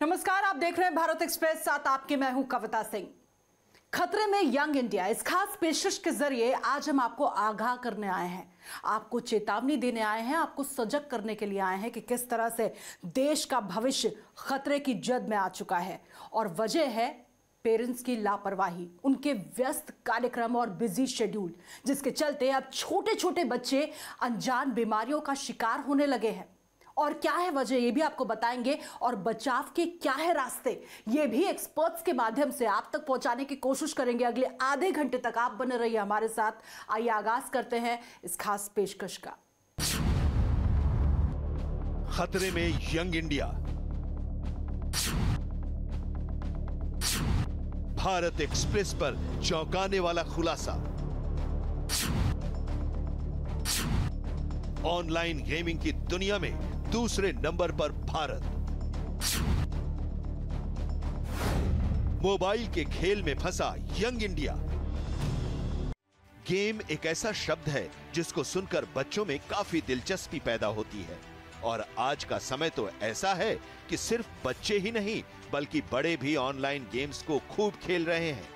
नमस्कार, आप देख रहे हैं भारत एक्सप्रेस, साथ आपके मैं हूं कविता सिंह। खतरे में यंग इंडिया, इस खास पेशकश के जरिए आज हम आपको आगाह करने आए हैं, आपको चेतावनी देने आए हैं, आपको सजग करने के लिए आए हैं कि किस तरह से देश का भविष्य खतरे की जद में आ चुका है। और वजह है पेरेंट्स की लापरवाही, उनके व्यस्त कार्यक्रम और बिजी शेड्यूल, जिसके चलते अब छोटे छोटे बच्चे अनजान बीमारियों का शिकार होने लगे हैं। और क्या है वजह, ये भी आपको बताएंगे, और बचाव के क्या है रास्ते, ये भी एक्सपर्ट्स के माध्यम से आप तक पहुंचाने की कोशिश करेंगे। अगले आधे घंटे तक आप बने रहिए हमारे साथ। आइए आगाज करते हैं इस खास पेशकश का। खतरे में यंग इंडिया, भारत एक्सप्रेस पर चौंकाने वाला खुलासा। ऑनलाइन गेमिंग की दुनिया में दूसरे नंबर पर भारत। मोबाइल के खेल में फंसा यंग इंडिया। गेम एक ऐसा शब्द है जिसको सुनकर बच्चों में काफी दिलचस्पी पैदा होती है, और आज का समय तो ऐसा है कि सिर्फ बच्चे ही नहीं बल्कि बड़े भी ऑनलाइन गेम्स को खूब खेल रहे हैं।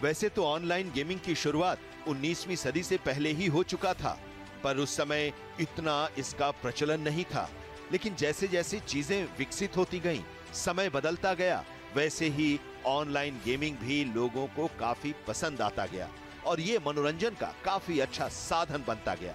वैसे तो ऑनलाइन गेमिंग की शुरुआत 19वीं सदी से पहले ही हो चुका था, पर उस समय इतना इसका प्रचलन नहीं था। लेकिन जैसे जैसे चीजें विकसित होती गईं, समय बदलता गया, वैसे ही ऑनलाइन गेमिंग भी लोगों को काफी पसंद आता गया और ये मनोरंजन का काफी अच्छा साधन बनता गया।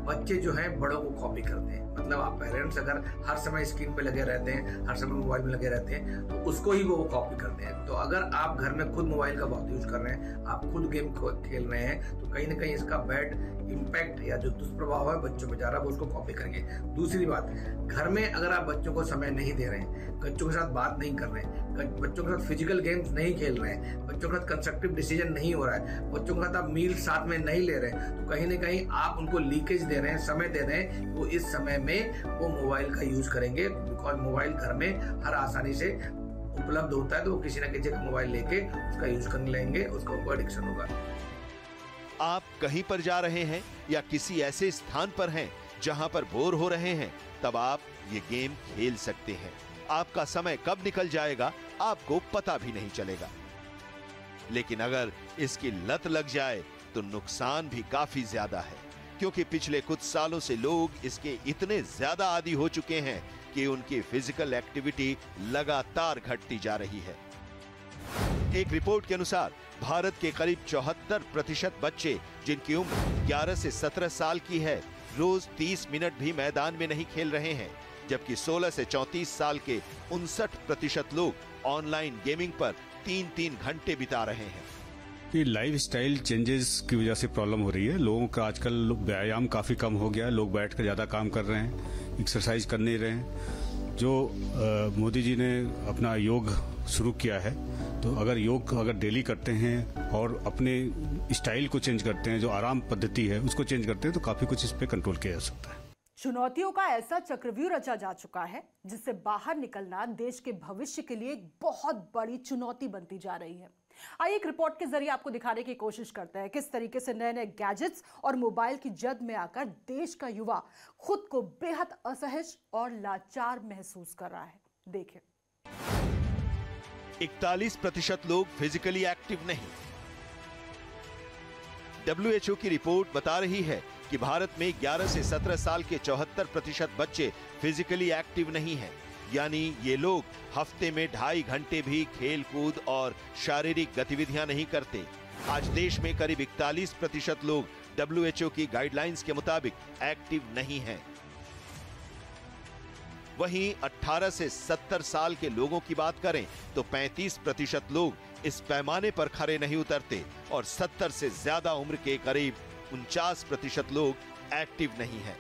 बच्चे जो हैं बड़ों को कॉपी करते हैं। मतलब आप पेरेंट्स अगर हर समय स्क्रीन पे लगे रहते हैं, हर समय मोबाइल में लगे रहते हैं, तो उसको ही वो कॉपी करते हैं। तो अगर आप घर में खुद मोबाइल का बहुत यूज कर रहे हैं, आप खुद गेम खेल रहे हैं, तो कहीं ना कहीं इसका बैड इम्पैक्ट या जो दुष्प्रभाव है बच्चों पे जा रहा है, वो उसको कॉपी करेंगे। दूसरी बात, घर में अगर आप बच्चों को समय नहीं दे रहे हैं, बच्चों के साथ बात नहीं कर रहे हैं, बच्चों के साथ फिजिकल गेम्स नहीं खेल रहे हैं, बच्चों के साथ कंस्ट्रक्टिव डिसीजन नहीं हो रहा है, बच्चों के साथ आप मील साथ में नहीं ले रहे हैं, तो कहीं ना कहीं आप उनको लीकेज दे रहे हैं, समय दे रहे हैं। वो इस समय में वो मोबाइल का यूज करेंगे, बिकॉज मोबाइल घर में हर आसानी से उपलब्ध होता है, तो वो किसी ना किसी का मोबाइल लेके उसका यूज करने लगेंगे, उसका उनको एडिक्शन होगा। आप कहीं पर जा रहे हैं या किसी ऐसे स्थान पर हैं जहां पर बोर हो रहे हैं, तब आप ये गेम खेल सकते हैं। आपका समय कब निकल जाएगा आपको पता भी नहीं चलेगा। लेकिन अगर इसकी लत लग जाए तो नुकसान भी काफी ज्यादा है, क्योंकि पिछले कुछ सालों से लोग इसके इतने ज्यादा आदी हो चुके हैं कि उनकी फिजिकल एक्टिविटी लगातार घटती जा रही है। एक रिपोर्ट के अनुसार भारत के करीब 74% बच्चे जिनकी उम्र 11 से 17 साल की है, रोज 30 मिनट भी मैदान में नहीं खेल रहे हैं, जबकि 16 से 34 साल के 59% लोग ऑनलाइन गेमिंग पर 3-3 घंटे बिता रहे हैं। ये लाइफस्टाइल चेंजेस की वजह से प्रॉब्लम हो रही है। लोगों का आजकल व्यायाम काफी कम हो गया है, लोग बैठकर ज्यादा काम कर रहे हैं, एक्सरसाइज कर नहीं रहे हैं। जो मोदी जी ने अपना योग शुरू किया है, तो अगर योग डेली करते हैं और अपने स्टाइल को चेंज करते हैं, जो आराम पद्धति है उसको चेंज करते हैं, तो काफी कुछ इस पे कंट्रोल किया जा सकता है। चुनौतियों का ऐसा चक्रव्यूह रचा जा चुका है जिससे बाहर निकलना देश के भविष्य के लिए एक बहुत बड़ी चुनौती बनती जा रही है। आइए एक रिपोर्ट के जरिए आपको दिखाने की कोशिश करते हैं किस तरीके से नए नए गैजेट्स और मोबाइल की जद में आकर देश का युवा खुद को बेहद असहज और लाचार महसूस कर रहा है। देखिए, 41% लोग फिजिकली एक्टिव नहीं। WHO की रिपोर्ट बता रही है कि भारत में 11 से 17 साल के 74% बच्चे फिजिकली एक्टिव नहीं हैं, यानी ये लोग हफ्ते में 2.5 घंटे भी खेल कूद और शारीरिक गतिविधियां नहीं करते। आज देश में करीब 41% लोग WHO की गाइडलाइंस के मुताबिक एक्टिव नहीं हैं। वहीं 18 से 70 साल के लोगों की बात करें तो 35% लोग इस पैमाने पर खरे नहीं उतरते और 70 से ज्यादा उम्र के करीब 49% लोग एक्टिव नहीं हैं।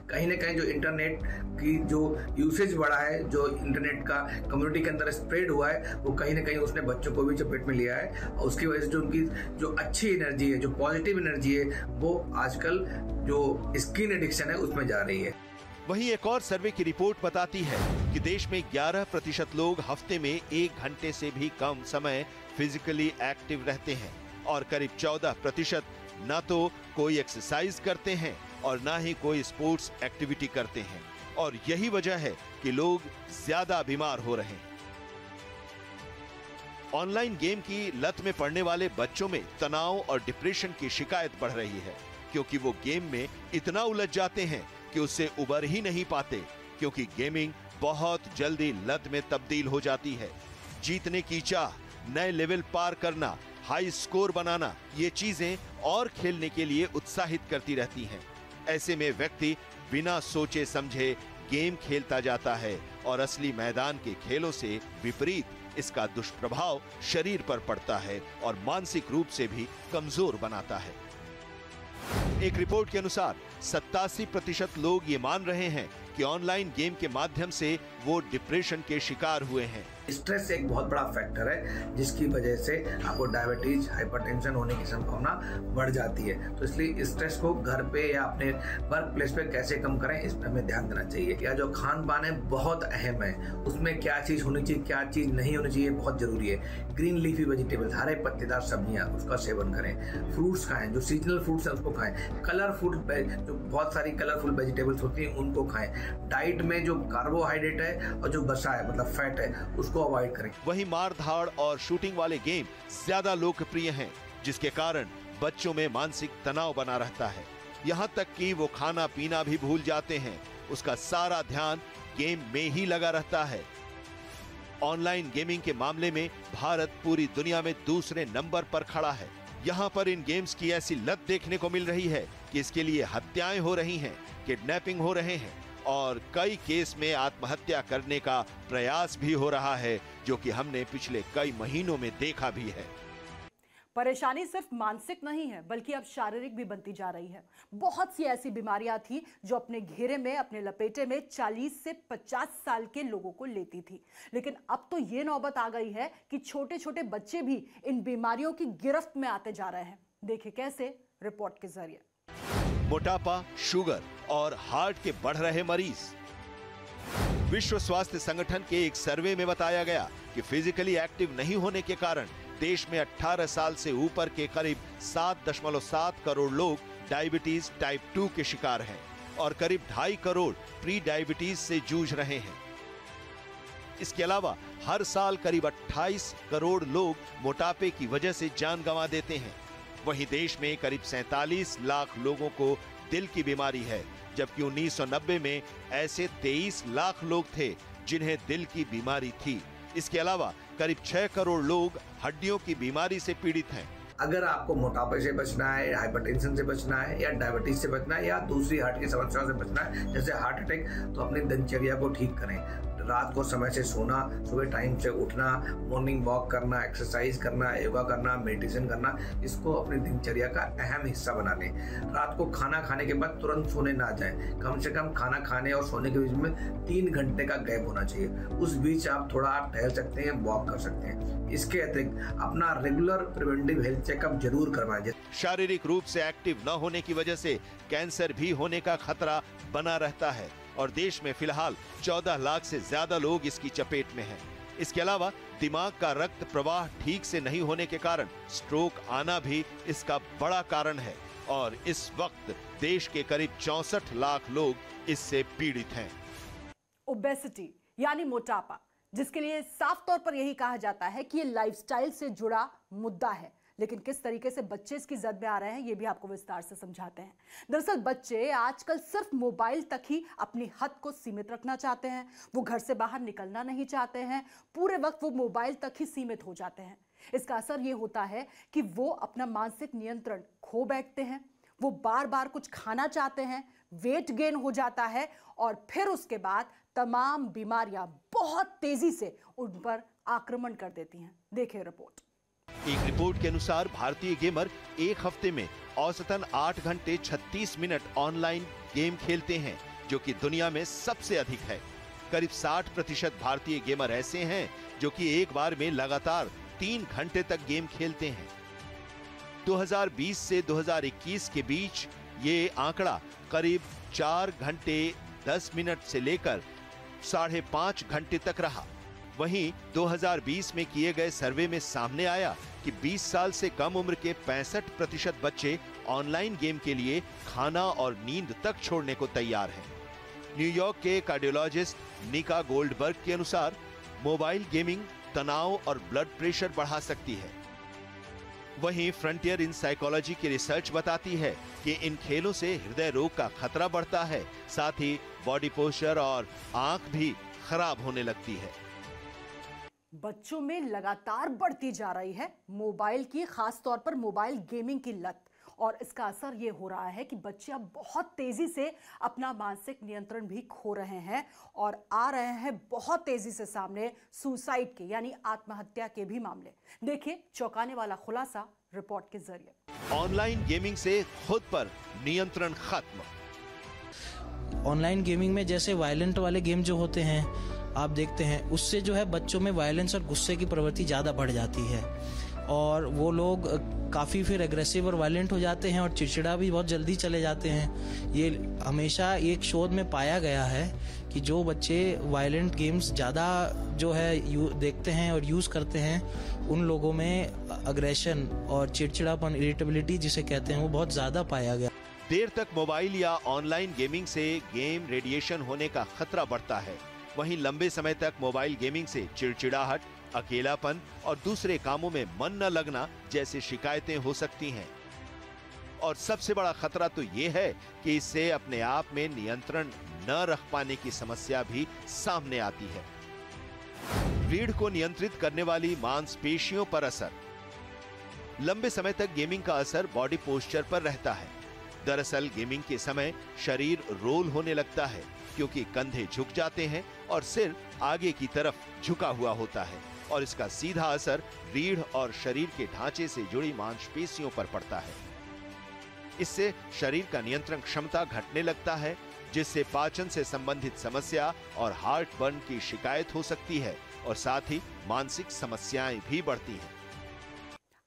कहीं ना कहीं जो इंटरनेट की जो यूसेज बढ़ा है, जो इंटरनेट का कम्युनिटी के अंदर स्प्रेड हुआ है, वो कहीं ना कहीं उसने बच्चों को भी चपेट में लिया है, और उसकी वजह से जो उनकी जो अच्छी एनर्जी है, जो पॉजिटिव एनर्जी है, वो आजकल जो स्क्रीन एडिक्शन है उसमें जा रही है। वहीं एक और सर्वे की रिपोर्ट बताती है कि देश में 11% लोग हफ्ते में 1 घंटे से भी कम समय फिजिकली एक्टिव रहते हैं और करीब 14% न तो कोई एक्सरसाइज करते हैं और ना ही कोई स्पोर्ट्स एक्टिविटी करते हैं। और यही वजह है कि लोग ज्यादा बीमार हो रहे हैं। ऑनलाइन गेम की लत में पड़ने वाले बच्चों में तनाव और डिप्रेशन की शिकायत बढ़ रही है, क्योंकि वो गेम में इतना उलझ जाते हैं कि उससे उबर ही नहीं पाते, क्योंकि गेमिंग बहुत जल्दी लत में तब्दील हो जाती है। जीतने की चाह, नए लेवल पार करना, हाई स्कोर बनाना, ये चीजें और खेलने के लिए उत्साहित करती रहती हैं। ऐसे में व्यक्ति बिना सोचे समझे गेम खेलता जाता है और असली मैदान के खेलों से विपरीत इसका दुष्प्रभाव शरीर पर पड़ता है और मानसिक रूप से भी कमजोर बनाता है। एक रिपोर्ट के अनुसार 87% लोग ये मान रहे हैं कि ऑनलाइन गेम के माध्यम से वो डिप्रेशन के शिकार हुए हैं। स्ट्रेस एक बहुत बड़ा फैक्टर है जिसकी वजह से आपको डायबिटीज, हाइपरटेंशन होने की संभावना बढ़ जाती है। तो इसलिए स्ट्रेस को घर पे या अपने वर्क प्लेस पे कैसे कम करें, इस पर हमें ध्यान देना चाहिए। या जो खान पान है बहुत अहम है, उसमें क्या चीज होनी चाहिए, क्या चीज नहीं होनी चाहिए, बहुत जरूरी है। ग्रीन लीफी वेजिटेबल्स, हरे पत्तेदार सब्जियां, उसका सेवन करें। फ्रूट्स खाएं, जो सीजनल फ्रूट्स हैं उसको खाएं। कलरफुल, जो बहुत सारी कलरफुल वेजिटेबल्स होती हैं उनको खाएं। डाइट में जो कार्बोहाइड्रेट है और जो वसा है मतलब फैट है उसको अवॉइड करें। वहीं मारधाड़ और शूटिंग वाले गेम ज्यादा लोकप्रिय हैं, जिसके कारण बच्चों में मानसिक तनाव बना रहता है। यहाँ तक कि वो खाना पीना भी भूल जाते हैं, उसका सारा ध्यान गेम में ही लगा रहता है। ऑनलाइन गेमिंग के मामले में भारत पूरी दुनिया में दूसरे नंबर पर खड़ा है। यहाँ पर इन गेम्स की ऐसी लत देखने को मिल रही है कि इसके लिए हत्याएं हो रही हैं, किडनैपिंग हो रहे हैं और कई केस में आत्महत्या करने का प्रयास भी हो रहा है, जो कि हमने पिछले कई महीनों में देखा भी है। परेशानी सिर्फ मानसिक नहीं है बल्कि अब शारीरिक भी बनती जा रही है। बहुत सी ऐसी बीमारियां थी जो अपने घेरे में, अपने लपेटे में 40 से 50 साल के लोगों को लेती थी, लेकिन अब तो ये नौबत आ गई है कि छोटे छोटे बच्चे भी इन बीमारियों की गिरफ्त में आते जा रहे हैं। देखिए कैसे, रिपोर्ट के जरिए। मोटापा, शुगर और हार्ट के बढ़ रहे मरीज। विश्व स्वास्थ्य संगठन के एक सर्वे में बताया गया कि फिजिकली एक्टिव नहीं होने के कारण देश में 18 साल से ऊपर के करीब 7.7 करोड़ लोग डायबिटीज टाइप 2 के शिकार हैं और करीब 2.5 करोड़ प्री डायबिटीज से जूझ रहे हैं। इसके अलावा हर साल करीब 28 करोड़ लोग मोटापे की वजह से जान गंवा देते हैं। वहीं देश में करीब 47 लाख लोगों को दिल की बीमारी है, जबकि 1990 में ऐसे 23 लाख लोग थे जिन्हें दिल की बीमारी थी। इसके अलावा करीब 6 करोड़ लोग हड्डियों की बीमारी से पीड़ित हैं। अगर आपको मोटापे से बचना है, हाइपरटेंशन से बचना है या डायबिटीज से बचना है या दूसरी हार्ट की समस्याओं से बचना है जैसे हार्ट अटैक, तो अपनी दिनचर्या को ठीक करें। रात को समय से सोना, सुबह टाइम से उठना, मॉर्निंग वॉक करना, एक्सरसाइज करना, योगा करना, मेडिटेशन करना, इसको अपनी दिनचर्या का अहम हिस्सा बना लें। रात को खाना खाने के बाद तुरंत सोने ना जाएं। कम से कम खाना खाने और सोने के बीच में 3 घंटे का गैप होना चाहिए। उस बीच आप थोड़ा टहल सकते हैं, वॉक कर सकते हैं। इसके अतिरिक्त अपना रेगुलर प्रिवेंटिव हेल्थ चेकअप जरूर करवाएं। शारीरिक रूप से एक्टिव न होने की वजह से कैंसर भी होने का खतरा बना रहता है और देश में फिलहाल 14 लाख से ज्यादा लोग इसकी चपेट में हैं। इसके अलावा दिमाग का रक्त प्रवाह ठीक से नहीं होने के कारण स्ट्रोक आना भी इसका बड़ा कारण है और इस वक्त देश के करीब 64 लाख लोग इससे पीड़ित हैं। ओबेसिटी यानी मोटापा, जिसके लिए साफ तौर पर यही कहा जाता है कि ये लाइफस्टाइल से जुड़ा मुद्दा है, लेकिन किस तरीके से बच्चे इसकी जद में आ रहे हैं ये भी आपको विस्तार से समझाते हैं। दरअसल बच्चे आजकल सिर्फ मोबाइल तक ही अपनी हद को सीमित रखना चाहते हैं। वो घर से बाहर निकलना नहीं चाहते हैं, पूरे वक्त वो मोबाइल तक ही सीमित हो जाते हैं। इसका असर ये होता है कि वो अपना मानसिक नियंत्रण खो बैठते हैं। वो बार बार कुछ खाना चाहते हैं, वेट गेन हो जाता है और फिर उसके बाद तमाम बीमारियां बहुत तेजी से उन पर आक्रमण कर देती हैं। देखिए रिपोर्ट। एक रिपोर्ट के अनुसार भारतीय गेमर एक हफ्ते में औसतन 8 घंटे 36 मिनट ऑनलाइन गेम खेलते हैं, जो कि दुनिया में सबसे अधिक है। करीब 60% भारतीय गेमर ऐसे हैं जो कि एक बार में लगातार 3 घंटे तक गेम खेलते हैं। 2020 से 2021 के बीच ये आंकड़ा करीब 4 घंटे 10 मिनट से लेकर 5.5 घंटे तक रहा। वहीं 2020 में किए गए सर्वे में सामने आया कि 20 साल से कम उम्र के 65% बच्चे ऑनलाइन गेम के लिए खाना और नींद तक छोड़ने को तैयार हैं। न्यूयॉर्क के कार्डियोलॉजिस्ट निका गोल्डबर्ग के अनुसार मोबाइल गेमिंग तनाव और ब्लड प्रेशर बढ़ा सकती है। वहीं फ्रंटियर इन साइकोलॉजी की रिसर्च बताती है कि इन खेलों से हृदय रोग का खतरा बढ़ता है, साथ ही बॉडी पोस्चर और आंख भी खराब होने लगती है। बच्चों में लगातार बढ़ती जा रही है मोबाइल की, खास तौर पर मोबाइल गेमिंग की लत, और इसका असर ये हो रहा है कि बच्चे अब बहुत तेजी से अपना मानसिक नियंत्रण भी खो रहे हैं और आ रहे हैं बहुत तेजी से सामने सुसाइड के यानी आत्महत्या के भी मामले। देखिए चौंकाने वाला खुलासा रिपोर्ट के जरिए। ऑनलाइन गेमिंग से खुद पर नियंत्रण खत्म। ऑनलाइन गेमिंग में जैसे वायलेंट वाले गेम जो होते हैं आप देखते हैं, उससे जो है बच्चों में वायलेंस और गुस्से की प्रवृत्ति ज़्यादा बढ़ जाती है और वो लोग काफ़ी फिर एग्रेसिव और वायलेंट हो जाते हैं और चिड़चिड़ा भी बहुत जल्दी चले जाते हैं। ये हमेशा एक शोध में पाया गया है कि जो बच्चे वायलेंट गेम्स ज़्यादा जो है देखते हैं और यूज़ करते हैं, उन लोगों में अग्रेशन और चिड़चिड़ापन, इरिटेबिलिटी जिसे कहते हैं, वो बहुत ज़्यादा पाया गया। देर तक मोबाइल या ऑनलाइन गेमिंग से गेम रेडिएशन होने का खतरा बढ़ता है। वहीं लंबे समय तक मोबाइल गेमिंग से चिड़चिड़ाहट, अकेलापन और दूसरे कामों में मन न लगना जैसी शिकायतें हो सकती हैं। और सबसे बड़ा खतरा तो ये है कि इससे अपने आप में नियंत्रण न रख पाने की समस्या भी सामने आती है। रीढ़ को नियंत्रित करने वाली मांसपेशियों पर असर। लंबे समय तक गेमिंग का असर बॉडी पोस्चर पर रहता है। दरअसल गेमिंग के समय शरीर रोल होने लगता है क्योंकि कंधे झुक जाते हैं और सिर आगे की तरफ झुका हुआ होता है और इसका सीधा असर रीढ़ और शरीर के ढांचे से जुड़ी मांसपेशियों पर पड़ता है। इससे शरीर का नियंत्रण क्षमता घटने लगता है, जिससे पाचन से संबंधित समस्या और हार्ट बर्न की शिकायत हो सकती है और साथ ही मानसिक समस्याएं भी बढ़ती हैं।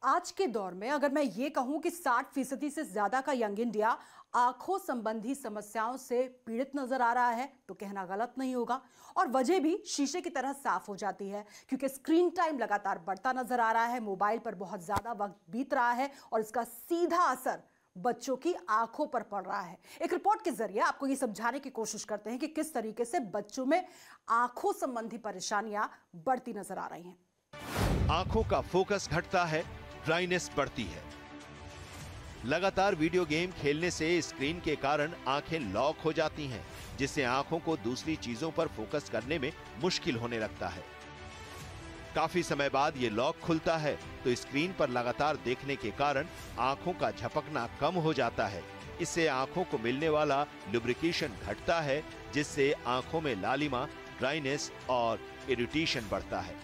आज के दौर में अगर मैं ये कहूं कि 60% से ज्यादा का यंग इंडिया आंखों संबंधी समस्याओं से पीड़ित नजर आ रहा है तो कहना गलत नहीं होगा। और वजह भी शीशे की तरह साफ हो जाती है क्योंकि स्क्रीन टाइम लगातार बढ़ता नजर आ रहा है, मोबाइल पर बहुत ज्यादा वक्त बीत रहा है और इसका सीधा असर बच्चों की आंखों पर पड़ रहा है। एक रिपोर्ट के जरिए आपको ये समझाने की कोशिश करते हैं कि किस तरीके से बच्चों में आंखों संबंधी परेशानियां बढ़ती नजर आ रही हैं। आंखों का फोकस घटता है, ड्राइनेस बढ़ती है। लगातार वीडियो गेम खेलने से स्क्रीन के कारण आंखें लॉक हो जाती हैं, जिससे आंखों को दूसरी चीजों पर फोकस करने में मुश्किल होने लगता है। काफी समय बाद ये लॉक खुलता है तो स्क्रीन पर लगातार देखने के कारण आंखों का झपकना कम हो जाता है। इससे आंखों को मिलने वाला लुब्रिकेशन घटता है, जिससे आंखों में लालिमा, ड्राइनेस और इरिटेशन बढ़ता है।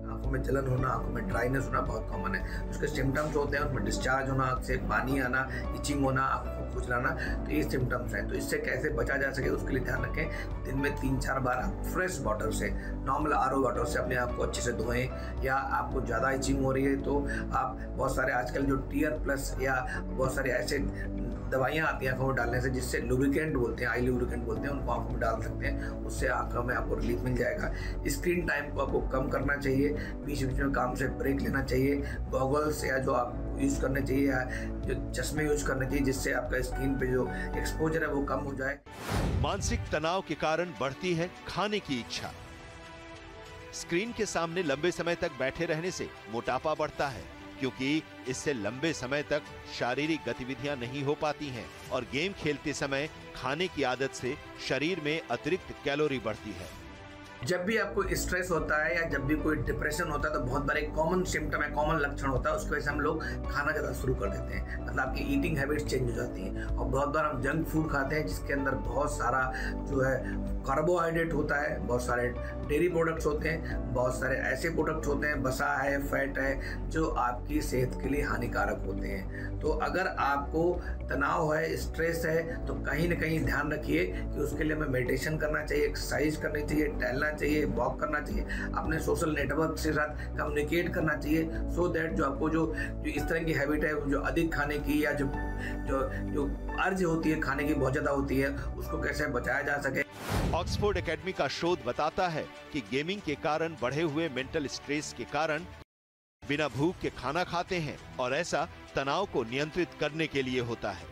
आंखों में जलन होना, आंखों में ड्राइनेस होना बहुत कॉमन है। उसके सिम्टम्स होते हैं, उसमें डिस्चार्ज होना, आंख से पानी आना, इचिंग होना, आंखों को खुजलाना, तो ये सिम्टम्स हैं। तो इससे कैसे बचा जा सके उसके लिए ध्यान रखें। दिन में 3-4 बार आप फ्रेश वाटर से, नॉर्मल RO वाटर से अपने आप को अच्छे से धोएं। या आपको ज़्यादा इचिंग हो रही है तो आप बहुत सारे आजकल जो TR+ या बहुत सारे ऐसे दवाइयाँ आती हैं आंखों में डालने से, जिससे लुब्रिकेंट बोलते हैं, आई लुब्रिकेंट बोलते हैं, उनको आंखों में डाल सकते हैं। उससे आंखों में आपको रिलीफ मिल जाएगा। स्क्रीन टाइम को आपको कम करना चाहिए, बीच बीच में काम से ब्रेक लेना चाहिए। गॉगल्स या जो आप यूज करने चाहिए या जो चश्मे यूज करने चाहिए, जिससे आपका स्क्रीन पे जो एक्सपोजर है वो कम हो जाए। मानसिक तनाव के कारण बढ़ती है खाने की इच्छा। स्क्रीन के सामने लंबे समय तक बैठे रहने से मोटापा बढ़ता है क्योंकि इससे लंबे समय तक शारीरिक गतिविधियां नहीं हो पाती हैं और गेम खेलते समय खाने की आदत से शरीर में अतिरिक्त कैलोरी बढ़ती है। जब भी आपको स्ट्रेस होता है या जब भी कोई डिप्रेशन होता है तो बहुत बार एक कॉमन सिम्टम है, कॉमन लक्षण होता है, उसकी वजह से हम लोग खाना ज़्यादा शुरू कर देते हैं। मतलब आपकी ईटिंग हैबिट्स चेंज हो जाती हैं और बहुत बार हम जंक फूड खाते हैं जिसके अंदर बहुत सारा जो है कार्बोहाइड्रेट होता है, बहुत सारे डेयरी प्रोडक्ट्स होते हैं, बहुत सारे ऐसे प्रोडक्ट्स होते हैं, वसा है, फैट है, जो आपकी सेहत के लिए हानिकारक होते हैं। तो अगर आपको तनाव है, स्ट्रेस है, तो कहीं ना कहीं ध्यान रखिए कि उसके लिए हमें मेडिटेशन करना चाहिए, एक्सरसाइज करनी चाहिए, टहलना चाहिए, वॉक करना चाहिए, अपने सोशल नेटवर्क के साथ कम्युनिकेट करना चाहिए, सो दैट जो आपको जो इस तरह की हैबिट है, जो अधिक खाने की या जो अर्ज होती है खाने की बहुत ज्यादा होती है, उसको कैसे बचाया जा सके। ऑक्सफोर्ड एकेडमी का शोध बताता है कि गेमिंग के कारण बढ़े हुए मेंटल स्ट्रेस के कारण बिना भूख के खाना खाते हैं और ऐसा तनाव को नियंत्रित करने के लिए होता है।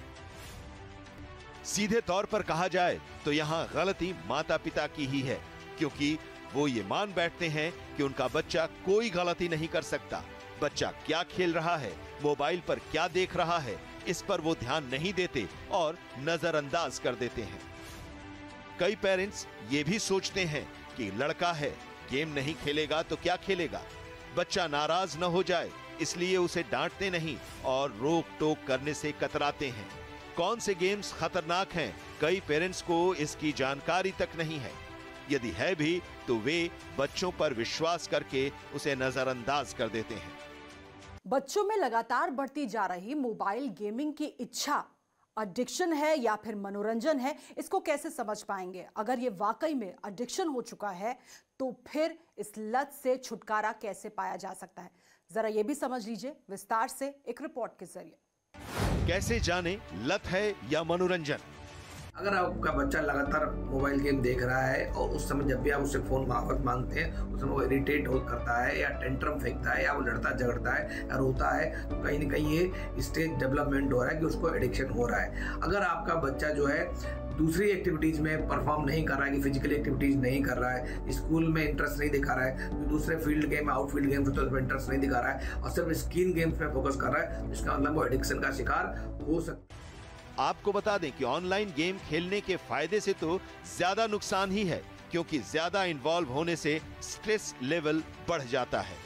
सीधे तौर पर कहा जाए तो यहाँ गलती माता पिता की ही है, क्योंकि वो ये मान बैठते हैं कि उनका बच्चा कोई गलती नहीं कर सकता। बच्चा क्या खेल रहा है, मोबाइल पर क्या देख रहा है, इस पर वो ध्यान नहीं देते और नजरअंदाज कर देते हैं। कई पेरेंट्स ये भी सोचते हैं कि लड़का है, गेम नहीं खेलेगा तो क्या खेलेगा, बच्चा नाराज न हो जाए इसलिए उसे डांटते नहीं और रोक टोक करने से कतराते हैं। कौन से गेम्स खतरनाक हैं, कई पेरेंट्स को इसकी जानकारी तक नहीं है। यदि है भी तो वे बच्चों पर विश्वास करके उसे नजरअंदाज कर देते हैं। बच्चों में लगातार बढ़ती जा रही मोबाइल गेमिंग की इच्छा एडिक्शन है या फिर मनोरंजन है, इसको कैसे समझ पाएंगे? अगर ये वाकई में एडिक्शन हो चुका है तो फिर इस लत से छुटकारा कैसे पाया जा सकता है, जरा ये भी समझ लीजिए विस्तार से एक रिपोर्ट के जरिए। कैसे जाने लत है या मनोरंजन? अगर आपका बच्चा लगातार मोबाइल गेम देख रहा है और उस समय जब भी आप उससे फोन वापस मांगते हैं उस समय वो इरिटेट करता है या टेंट्रम फेंकता है या वो लड़ता झगड़ता है या रोता है, तो कहीं ना कहीं ये स्टेज डेवलपमेंट हो रहा है कि उसको एडिक्शन हो रहा है। अगर आपका बच्चा जो है दूसरी एक्टिविटीज में परफॉर्म नहीं कर रहा है, कि फिजिकल एक्टिविटीज नहीं कर रहा है, स्कूल में इंटरेस्ट नहीं दिखा रहा है, तो दूसरे फील्ड गेम आउटफील्ड गेम तो उसमें इंटरेस्ट नहीं दिखा रहा है और सिर्फ स्क्रीन गेम्स में फोकस कर रहा है, तो इसका मतलब वो एडिक्शन का शिकार हो सकता है। आपको बता दें कि ऑनलाइन गेम खेलने के फायदे से तो ज्यादा नुकसान ही है, क्योंकि ज्यादा इन्वॉल्व होने से स्ट्रेस लेवल बढ़ जाता है।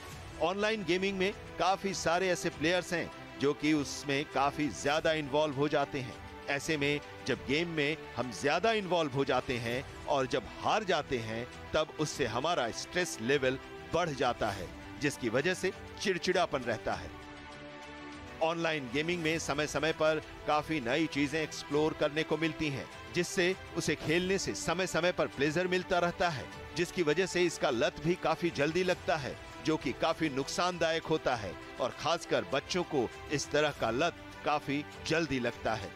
ऑनलाइन गेमिंग में काफी सारे ऐसे प्लेयर्स हैं जो कि उसमें काफी ज्यादा इन्वॉल्व हो जाते हैं। ऐसे में जब गेम में हम ज्यादा इन्वॉल्व हो जाते हैं और जब हार जाते हैं तब उससे हमारा स्ट्रेस लेवल बढ़ जाता है, जिसकी वजह से चिड़चिड़ापन रहता है। ऑनलाइन गेमिंग में समय समय पर काफी नई चीजें एक्सप्लोर करने को मिलती हैं, जिससे उसे खेलने से समय समय पर प्लेजर मिलता रहता है, जिसकी वजह से इसका लत भी काफी जल्दी लगता है, जो कि काफी नुकसानदायक होता है और खासकर बच्चों को इस तरह का लत काफी जल्दी लगता है।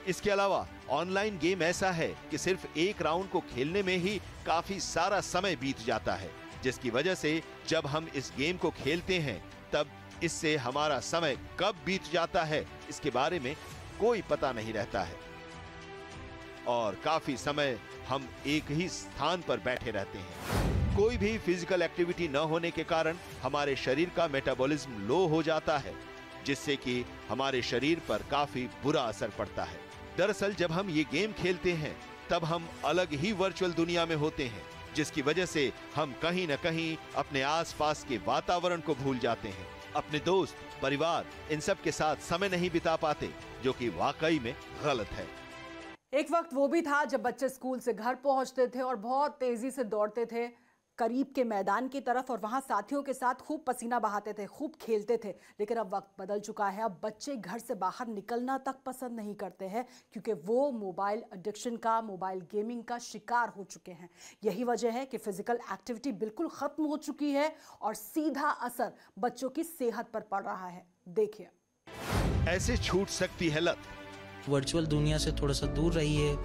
इसके अलावा ऑनलाइन गेम ऐसा है कि सिर्फ एक राउंड को खेलने में ही काफी सारा समय बीत जाता है, जिसकी वजह से जब हम इस गेम को खेलते हैं तब इससे हमारा समय कब बीत जाता है इसके बारे में कोई पता नहीं रहता है और काफी समय हम एक ही स्थान पर बैठे रहते हैं। कोई भी फिजिकल एक्टिविटी न होने के कारण हमारे शरीर का मेटाबॉलिज्म लो हो जाता है, जिससे कि हमारे शरीर पर काफी बुरा असर पड़ता है। दरअसल जब हम ये गेम खेलते हैं तब हम अलग ही वर्चुअल दुनिया में होते हैं, जिसकी वजह से हम कहीं न कहीं अपने आसपास के वातावरण को भूल जाते हैं, अपने दोस्त, परिवार, इन सब के साथ समय नहीं बिता पाते, जो कि वाकई में गलत है। एक वक्त वो भी था जब बच्चे स्कूल से घर पहुंचते थे और बहुत तेजी से दौड़ते थे करीब के मैदान की तरफ और वहां साथियों के साथ खूब पसीना बहाते थे, खूब खेलते थे। लेकिन अब वक्त बदल चुका है, अब बच्चे घर से बाहर निकलना तक पसंद नहीं करते हैं, क्योंकि वो मोबाइल एडिक्शन का, मोबाइल गेमिंग का शिकार हो चुके हैं। यही वजह है कि फिजिकल एक्टिविटी बिल्कुल खत्म हो चुकी है और सीधा असर बच्चों की सेहत पर पड़ रहा है। देखिए, ऐसे छूट सकती है लत। वर्चुअल दुनिया से थोड़ा सा दूर रहिए,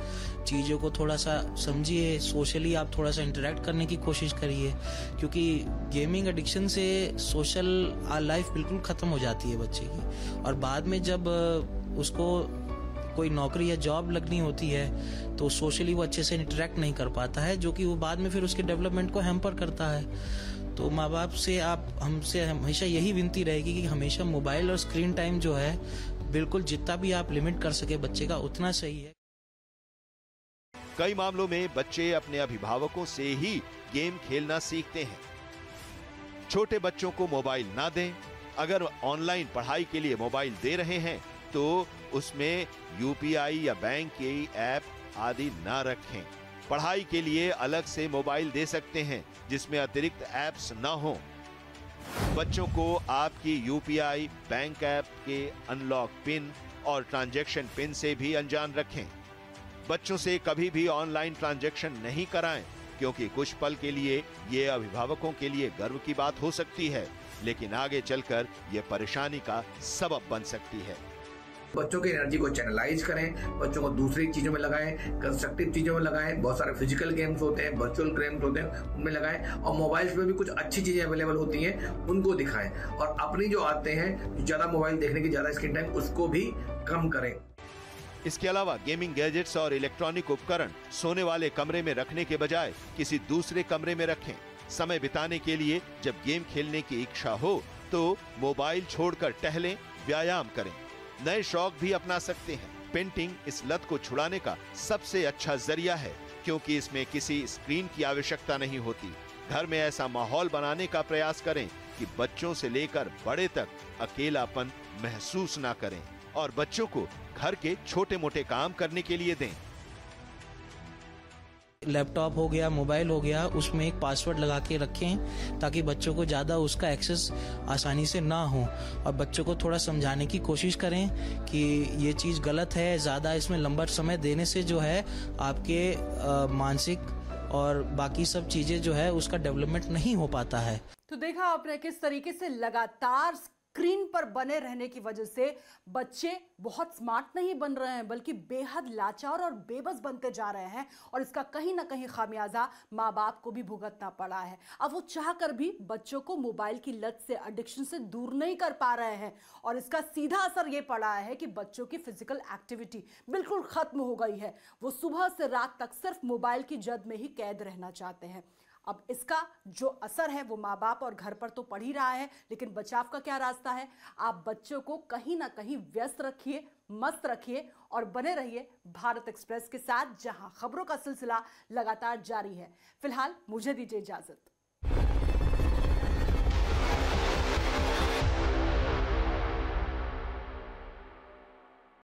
चीज़ों को थोड़ा सा समझिए, सोशली आप थोड़ा सा इंटरेक्ट करने की कोशिश करिए, क्योंकि गेमिंग एडिक्शन से सोशल लाइफ बिल्कुल ख़त्म हो जाती है बच्चे की। और बाद में जब उसको कोई नौकरी या जॉब लगनी होती है तो सोशली वो अच्छे से इंटरेक्ट नहीं कर पाता है, जो कि वो बाद में फिर उसके डेवलपमेंट को हैम्पर करता है। तो माँ बाप से हमसे हमेशा यही विनती रहेगी कि हमेशा मोबाइल और स्क्रीन टाइम जो है बिल्कुल जितना भी आप लिमिट कर सके बच्चे का उतना सही है। कई मामलों में बच्चे अपने अभिभावकों से ही गेम खेलना सीखते हैं। छोटे बच्चों को मोबाइल ना दें। अगर ऑनलाइन पढ़ाई के लिए मोबाइल दे रहे हैं तो उसमें यूपीआई या बैंक की ऐप आदि ना रखें। पढ़ाई के लिए अलग से मोबाइल दे सकते हैं जिसमें अतिरिक्त ऐप्स ना हो। बच्चों को आपकी यूपीआई, बैंक ऐप के अनलॉक पिन और ट्रांजैक्शन पिन से भी अनजान रखें। बच्चों से कभी भी ऑनलाइन ट्रांजैक्शन नहीं कराएं, क्योंकि कुछ पल के लिए ये अभिभावकों के लिए गर्व की बात हो सकती है, लेकिन आगे चलकर ये परेशानी का सबब बन सकती है। बच्चों की एनर्जी को चैनलाइज करें, बच्चों को दूसरी चीजों में लगाएं, कंस्ट्रक्टिव चीजों में लगाएं। बहुत सारे फिजिकल गेम्स होते हैं, वर्चुअल गेम्स होते हैं, उनमें लगाएं। और मोबाइल्स में भी कुछ अच्छी चीजें अवेलेबल होती हैं, उनको दिखाएं। और अपनी जो आते हैं ज्यादा मोबाइल देखने की, ज्यादा स्क्रीन टाइम, उसको भी कम करें। इसके अलावा गेमिंग गैजेट्स और इलेक्ट्रॉनिक उपकरण सोने वाले कमरे में रखने के बजाय किसी दूसरे कमरे में रखें। समय बिताने के लिए जब गेम खेलने की इच्छा हो तो मोबाइल छोड़कर टहलें, व्यायाम करें। नए शौक भी अपना सकते हैं। पेंटिंग इस लत को छुड़ाने का सबसे अच्छा जरिया है, क्योंकि इसमें किसी स्क्रीन की आवश्यकता नहीं होती। घर में ऐसा माहौल बनाने का प्रयास करें कि बच्चों से लेकर बड़े तक अकेलापन महसूस ना करें और बच्चों को घर के छोटे मोटे काम करने के लिए दें। लैपटॉप हो गया, मोबाइल हो गया, उसमें एक पासवर्ड लगा के रखें ताकि बच्चों को ज़्यादा उसका एक्सेस आसानी से ना हो, और बच्चों को थोड़ा समझाने की कोशिश करें कि ये चीज़ गलत है। ज़्यादा इसमें लंबा समय देने से जो है आपके मानसिक और बाकी सब चीज़ें जो है उसका डेवलपमेंट नहीं हो पाता है। तो देखा आपने किस तरीके से लगातार स्क्रीन पर बने रहने की वजह से बच्चे बहुत स्मार्ट नहीं बन रहे हैं, बल्कि बेहद लाचार और बेबस बनते जा रहे हैं, और इसका कहीं ना कहीं खामियाजा माँ बाप को भी भुगतना पड़ा है। अब वो चाहकर भी बच्चों को मोबाइल की लत से, एडिक्शन से दूर नहीं कर पा रहे हैं, और इसका सीधा असर ये पड़ा है कि बच्चों की फिजिकल एक्टिविटी बिल्कुल खत्म हो गई है। वो सुबह से रात तक सिर्फ मोबाइल की जद में ही कैद रहना चाहते हैं। अब इसका जो असर है वो माँ बाप और घर पर तो पड़ ही रहा है, लेकिन बचाव का क्या रास्ता है? आप बच्चों को कहीं ना कहीं व्यस्त रखिए, मस्त रखिए और बने रहिए भारत एक्सप्रेस के साथ, जहां खबरों का सिलसिला लगातार जारी है। फिलहाल मुझे दीजिए इजाजत।